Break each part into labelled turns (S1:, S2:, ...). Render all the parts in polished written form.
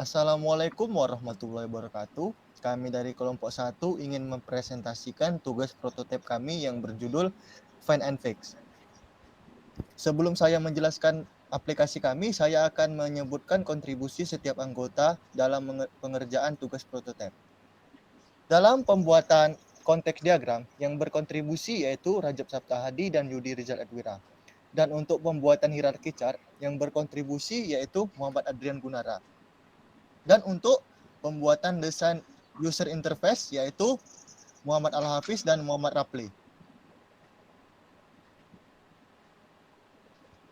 S1: Assalamualaikum warahmatullahi wabarakatuh. Kami dari kelompok satu ingin mempresentasikan tugas prototipe kami yang berjudul Find and Fix. Sebelum saya menjelaskan aplikasi kami, saya akan menyebutkan kontribusi setiap anggota dalam pengerjaan tugas prototipe. Dalam pembuatan konteks diagram, yang berkontribusi yaitu Rajab Sabtahadi dan Yudi Rizal Adwira. Dan untuk pembuatan hierarki chart, yang berkontribusi yaitu Muhammad Adrian Gunara. Dan untuk pembuatan desain user interface yaitu Muhammad Al-Hafiz dan Muhammad Rapli.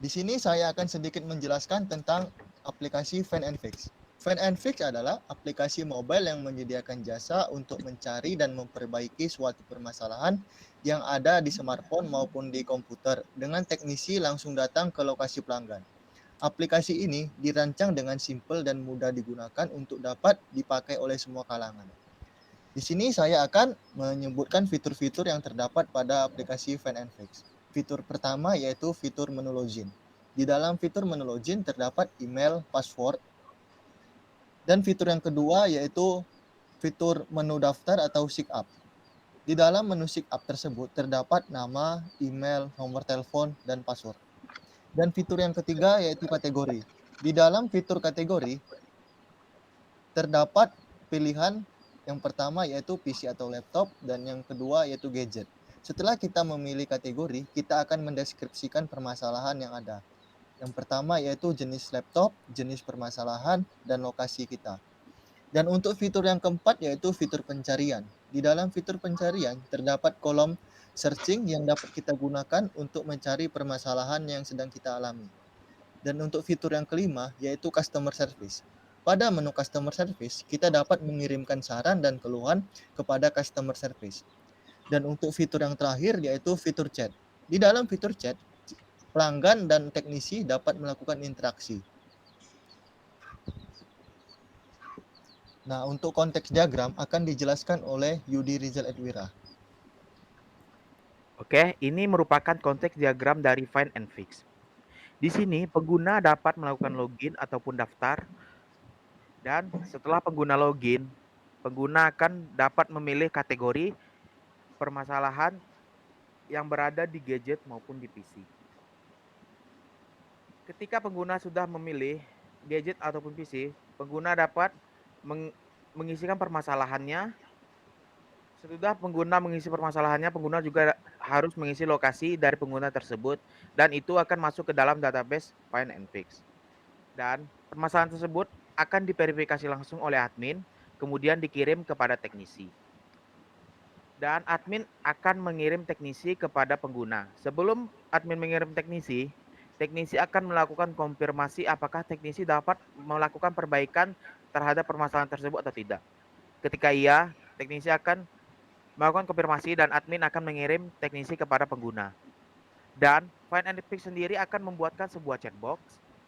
S1: Di sini saya akan sedikit menjelaskan tentang aplikasi Find and Fix. Find and Fix adalah aplikasi mobile yang menyediakan jasa untuk mencari dan memperbaiki suatu permasalahan yang ada di smartphone maupun di komputer dengan teknisi langsung datang ke lokasi pelanggan. Aplikasi ini dirancang dengan simpel dan mudah digunakan untuk dapat dipakai oleh semua kalangan. Di sini saya akan menyebutkan fitur-fitur yang terdapat pada aplikasi Find and Fix. Fitur pertama yaitu fitur menu login. Di dalam fitur menu login terdapat email, password, dan fitur yang kedua yaitu fitur menu daftar atau sign up. Di dalam menu sign up tersebut terdapat nama, email, nomor telepon, dan password. Dan fitur yang ketiga yaitu kategori. Di dalam fitur kategori terdapat pilihan yang pertama yaitu PC atau laptop dan yang kedua yaitu gadget. Setelah kita memilih kategori, kita akan mendeskripsikan permasalahan yang ada. Yang pertama yaitu jenis laptop, jenis permasalahan, dan lokasi kita. Dan untuk fitur yang keempat yaitu fitur pencarian. Di dalam fitur pencarian terdapat kolom searching yang dapat kita gunakan untuk mencari permasalahan yang sedang kita alami. Dan untuk fitur yang kelima yaitu customer service. Pada menu customer service, kita dapat mengirimkan saran dan keluhan kepada customer service. Dan untuk fitur yang terakhir yaitu fitur chat. Di dalam fitur chat, pelanggan dan teknisi dapat melakukan interaksi. Nah, untuk konteks diagram akan dijelaskan oleh Yudi Rizal Edwira.
S2: Oke, ini merupakan konteks diagram dari Find and Fix. Di sini, pengguna dapat melakukan login ataupun daftar, dan setelah pengguna login, pengguna akan dapat memilih kategori permasalahan yang berada di gadget maupun di PC. Ketika pengguna sudah memilih gadget ataupun PC, pengguna dapat mengisikan permasalahannya. Sesudah pengguna mengisi permasalahannya, pengguna juga harus mengisi lokasi dari pengguna tersebut dan itu akan masuk ke dalam database Find and Fix. Dan permasalahan tersebut akan diverifikasi langsung oleh admin, kemudian dikirim kepada teknisi. Dan admin akan mengirim teknisi kepada pengguna. Sebelum admin mengirim teknisi, teknisi akan melakukan konfirmasi apakah teknisi dapat melakukan perbaikan terhadap permasalahan tersebut atau tidak. Ketika iya, teknisi akan melakukan konfirmasi dan admin akan mengirim teknisi kepada pengguna. Dan Find and Fix sendiri akan membuatkan sebuah chatbox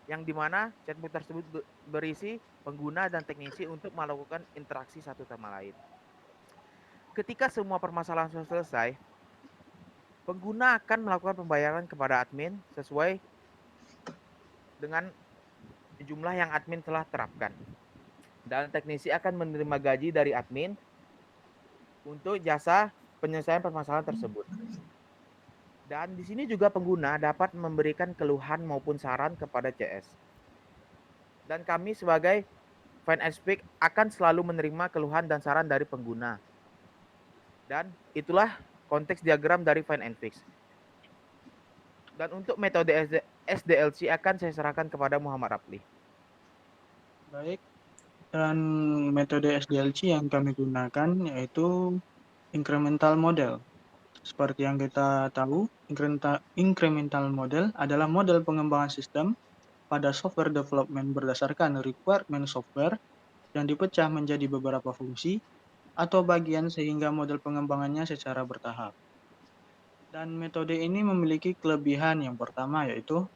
S2: yang dimana chatbot tersebut berisi pengguna dan teknisi untuk melakukan interaksi satu sama lain. Ketika semua permasalahan sudah selesai, pengguna akan melakukan pembayaran kepada admin sesuai dengan jumlah yang admin telah terapkan. Dan teknisi akan menerima gaji dari admin untuk jasa penyelesaian permasalahan tersebut. Dan di sini juga pengguna dapat memberikan keluhan maupun saran kepada CS. Dan kami sebagai Find and Speak akan selalu menerima keluhan dan saran dari pengguna. Dan itulah konteks diagram dari Find and Fix. Dan untuk metode SDLC akan saya serahkan kepada Muhammad Rapli.
S3: Baik, dan metode SDLC yang kami gunakan yaitu incremental model. Seperti yang kita tahu, incremental model adalah model pengembangan sistem pada software development berdasarkan requirement software yang dipecah menjadi beberapa fungsi atau bagian sehingga model pengembangannya secara bertahap. Dan metode ini memiliki kelebihan yang pertama yaitu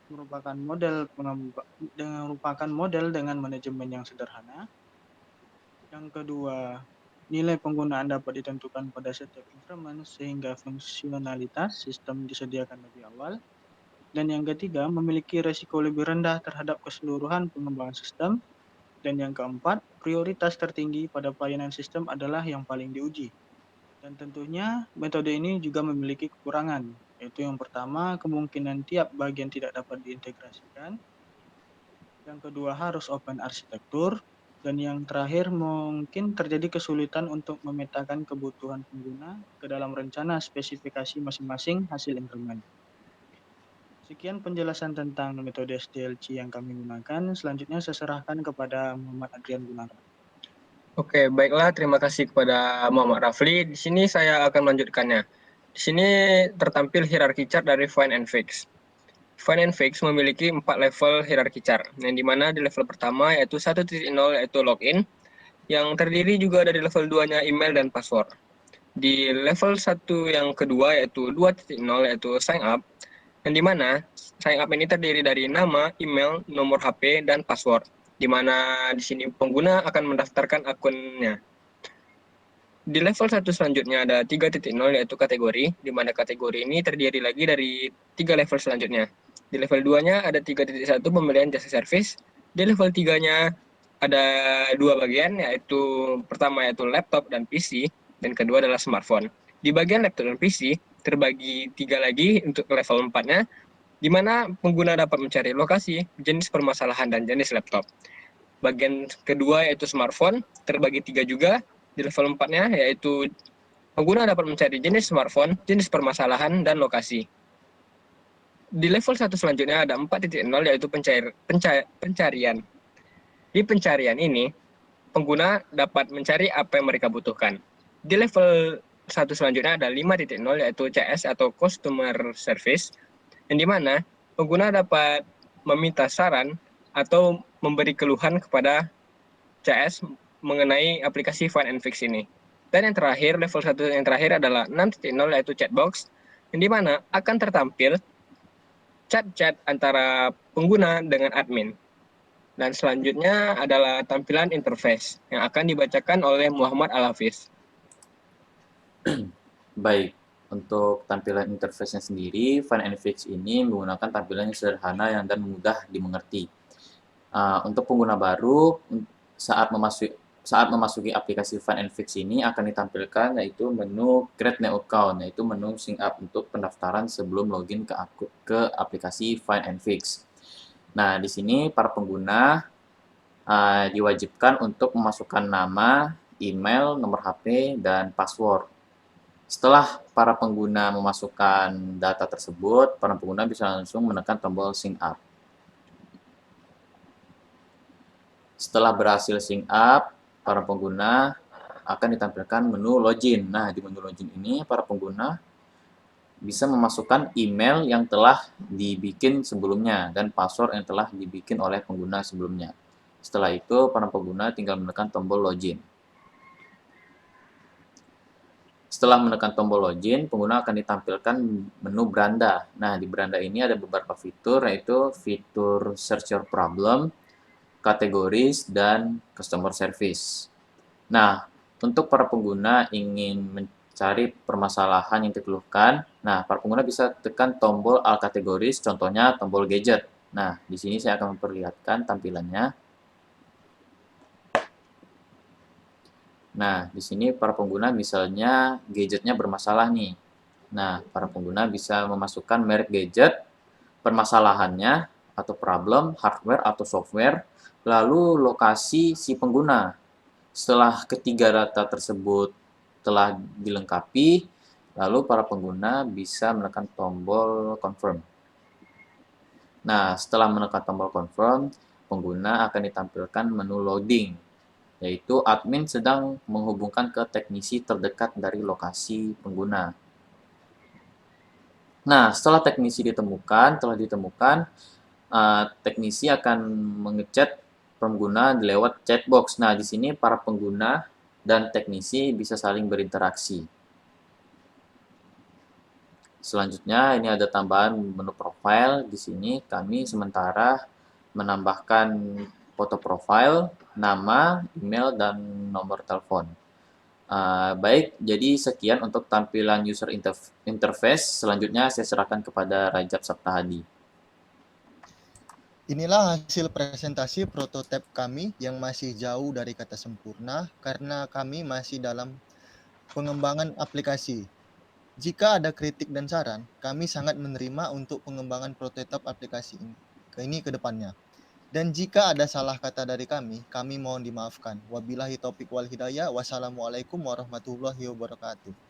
S3: merupakan model dengan manajemen yang sederhana. Yang kedua, nilai penggunaan dapat ditentukan pada setiap increment sehingga fungsionalitas sistem disediakan lebih awal. Dan yang ketiga, memiliki resiko lebih rendah terhadap keseluruhan pengembangan sistem Dan yang keempat, prioritas tertinggi pada pelayanan sistem adalah yang paling diuji. Dan tentunya metode ini juga memiliki kekurangan, yaitu yang pertama, kemungkinan tiap bagian tidak dapat diintegrasikan. Yang kedua, harus open arsitektur. Dan yang terakhir, mungkin terjadi kesulitan untuk memetakan kebutuhan pengguna ke dalam rencana spesifikasi masing-masing hasil inkremen. Sekian penjelasan tentang metode SDLC yang kami gunakan. Selanjutnya saya serahkan kepada Muhammad Adrian Gunawan.
S4: Oke, baiklah. Terima kasih kepada Muhammad Rafli. Di sini saya akan melanjutkannya. Di sini tertampil hierarki chart dari Find and Fix. Find and Fix memiliki 4 level hierarki chart, yang dimana di level pertama yaitu 1.0 yaitu login, yang terdiri juga dari level 2-nya email dan password. Di level 1 yang kedua yaitu 2.0 yaitu sign up, yang dimana sign up ini terdiri dari nama, email, nomor HP, dan password, di mana di sini pengguna akan mendaftarkan akunnya. Di level 1 selanjutnya ada 3.0 yaitu kategori, di mana kategori ini terdiri lagi dari 3 level selanjutnya. Di level 2-nya ada 3.1 pembelian jasa service, di level 3-nya ada 2 bagian, yaitu pertama yaitu laptop dan PC, dan kedua adalah smartphone. Di bagian laptop dan PC terbagi 3 lagi untuk level 4-nya, di mana pengguna dapat mencari lokasi, jenis permasalahan, dan jenis laptop. Bagian kedua yaitu smartphone terbagi 3 juga. Di level 4-nya yaitu pengguna dapat mencari jenis smartphone, jenis permasalahan, dan lokasi. Di level 1 selanjutnya ada 4.0 yaitu pencarian. Di pencarian ini, pengguna dapat mencari apa yang mereka butuhkan. Di level 1 selanjutnya ada 5.0 yaitu CS atau Customer Service, yang dimana pengguna dapat meminta saran atau memberi keluhan kepada CS mengenai aplikasi Find and Fix ini. Dan yang terakhir, level 1 yang terakhir adalah 6.0 yaitu chatbox, yang dimana akan tertampil chat-chat antara pengguna dengan admin. Dan selanjutnya adalah tampilan interface yang akan dibacakan oleh Muhammad Al-Hafiz.
S5: Baik, untuk tampilan interface-nya sendiri, Find and Fix ini menggunakan tampilan yang sederhana dan mudah dimengerti. Untuk pengguna baru, saat memasuki aplikasi Find and Fix ini akan ditampilkan yaitu menu Create New Account, yaitu menu sign up untuk pendaftaran sebelum login ke aplikasi Find and Fix. Nah, di sini para pengguna diwajibkan untuk memasukkan nama, email, nomor HP, dan password. Setelah para pengguna memasukkan data tersebut, para pengguna bisa langsung menekan tombol sign up. Setelah berhasil sign up, para pengguna akan ditampilkan menu login. Nah, di menu login ini para pengguna bisa memasukkan email yang telah dibikin sebelumnya dan password yang telah dibikin oleh pengguna sebelumnya. Setelah itu, para pengguna tinggal menekan tombol login. Setelah menekan tombol login, pengguna akan ditampilkan menu beranda. Nah, di beranda ini ada beberapa fitur, yaitu fitur Search Your Problem, Categories, dan Customer Service. Nah, untuk para pengguna ingin mencari permasalahan yang dikeluhkan, nah, para pengguna bisa tekan tombol All Categories, contohnya tombol gadget. Nah, di sini saya akan memperlihatkan tampilannya. Nah, di sini para pengguna misalnya gadgetnya bermasalah nih. Nah, para pengguna bisa memasukkan merek gadget, permasalahannya, atau problem, hardware atau software, lalu lokasi si pengguna. Setelah ketiga data tersebut telah dilengkapi, lalu para pengguna bisa menekan tombol confirm. Nah, setelah menekan tombol confirm, pengguna akan ditampilkan menu loading, yaitu admin sedang menghubungkan ke teknisi terdekat dari lokasi pengguna. Nah, setelah teknisi telah ditemukan, teknisi akan mengechat pengguna lewat chatbox. Nah, di sini para pengguna dan teknisi bisa saling berinteraksi. Selanjutnya, ini ada tambahan menu profile. Di sini kami sementara menambahkan foto profile, nama, email, dan nomor telepon. Baik, jadi sekian untuk tampilan user interface. Selanjutnya saya serahkan kepada Rajab Sabtahadi.
S1: Inilah hasil presentasi prototipe kami yang masih jauh dari kata sempurna karena kami masih dalam pengembangan aplikasi. Jika ada kritik dan saran, kami sangat menerima untuk pengembangan prototipe aplikasi ini ke depannya. Dan jika ada salah kata dari kami mohon dimaafkan. Wabillahi taufiq wal hidayah. Wassalamualaikum warahmatullahi wabarakatuh.